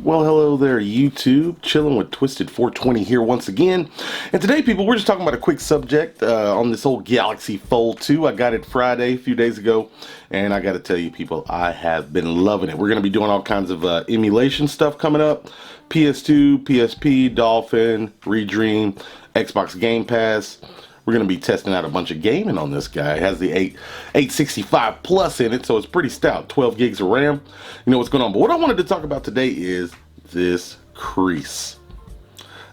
Well, hello there, YouTube. Chilling with Twisted 420 here once again. And today, people, we're just talking about a quick subject on this old Galaxy Fold 2. I got it Friday, a few days ago, and I got to tell you, people, I have been loving it. We're going to be doing all kinds of emulation stuff coming up. PS2, PSP, Dolphin, Redream, Xbox Game Pass. We're going to be testing out a bunch of gaming on this guy. It has the 865 Plus in it, so it's pretty stout. 12 gigs of RAM. You know what's going on. But what I wanted to talk about today is this Crease.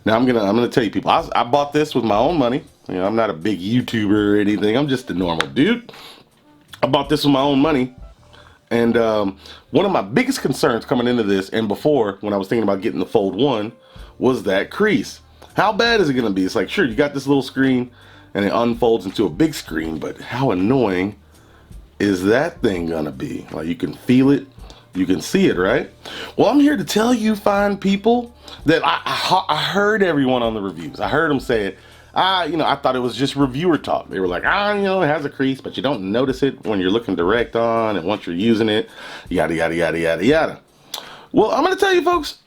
Now, I'm gonna tell you, people, I bought this with my own money. You know, I'm not a big YouTuber or anything. I'm just a normal dude. I bought this with my own money. And one of my biggest concerns coming into this, and before, when I was thinking about getting the Fold 1, was that Crease. How bad is it going to be? It's like, sure, you got this little screen, and it unfolds into a big screen, but how annoying is that thing gonna be? Like, you can feel it, you can see it, right? Well, I'm here to tell you fine people that I heard everyone on the reviews. I heard them say it. I thought it was just reviewer talk. They were like, it has a crease, but you don't notice it when you're looking direct on, and once you're using it, yada, yada, yada, yada, yada. Well, I'm gonna tell you folks,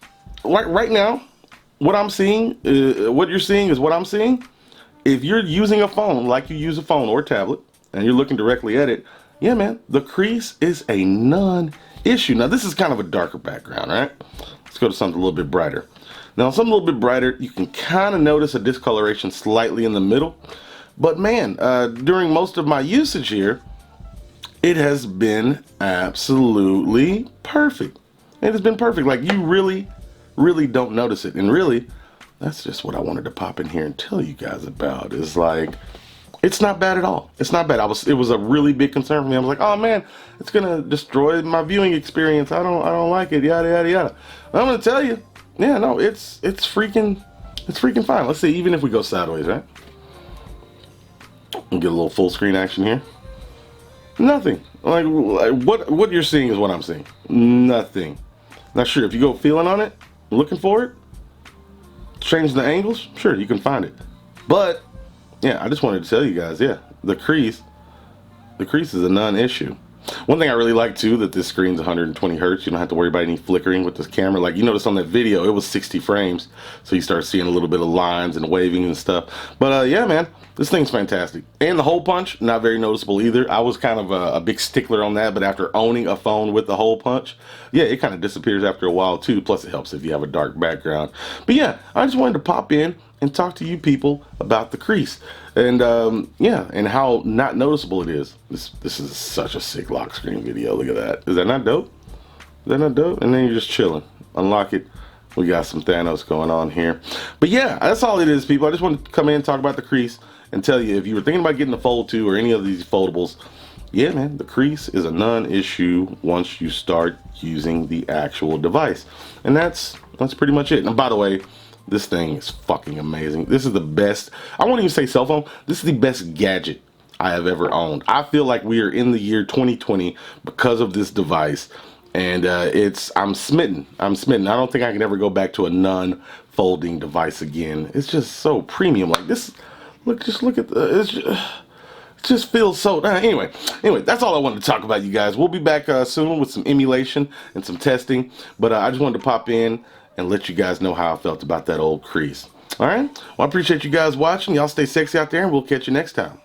right now, what I'm seeing, what you're seeing is what I'm seeing. If you're using a phone like you use a phone or tablet and you're looking directly at it, yeah, man, the crease is a non-issue. Now, this is kind of a darker background, right? Let's go to something a little bit brighter. Now, something a little bit brighter, you can kind of notice a discoloration slightly in the middle. But man, during most of my usage here, it has been absolutely perfect. It has been perfect. Like, you really, really don't notice it. And really, that's just what I wanted to pop in here and tell you guys about. Is like, it's not bad at all. It's not bad. It was a really big concern for me. I was like, oh man, it's gonna destroy my viewing experience. I don't like it. Yada yada yada. I'm gonna tell you, yeah, no, it's freaking fine. Let's see, even if we go sideways, right? We'll get a little full screen action here. Nothing. Like what you're seeing is what I'm seeing. Nothing. Not sure if you go feeling on it, looking for it. Change the angles, sure, you can find it. But yeah, I just wanted to tell you guys, yeah, the crease is a non-issue. One thing I really like too, that this screen's 120 hertz. You don't have to worry about any flickering with this camera. Like, you notice on that video, it was 60 frames, so you start seeing a little bit of lines and waving and stuff. But yeah, man, this thing's fantastic. And the hole punch, not very noticeable either. I was kind of a big stickler on that, but after owning a phone with the hole punch, yeah, it kind of disappears after a while too. Plus, it helps if you have a dark background. But yeah, I just wanted to pop in and talk to you people about the crease, and yeah, and how not noticeable it is. This is such a sick lock screen video. Look at that. Is that not dope? Is that not dope? And then you're just chilling. Unlock it. We got some Thanos going on here. But yeah, that's all it is, people. I just wanted to come in and talk about the crease and tell you, if you were thinking about getting the Fold 2 or any of these foldables, yeah, man, the crease is a non-issue once you start using the actual device. And that's pretty much it. And by the way, this thing is fucking amazing. This is the best, I won't even say cell phone, this is the best gadget I have ever owned. I feel like we are in the year 2020 because of this device. And I'm smitten. I don't think I can ever go back to a non-folding device again. It's just so premium. Like this, just look at the, it just feels so, anyway, that's all I wanted to talk about, you guys. We'll be back soon with some emulation and some testing. But I just wanted to pop in and let you guys know how I felt about that old crease. All right? Well, I appreciate you guys watching. Y'all stay sexy out there, and we'll catch you next time.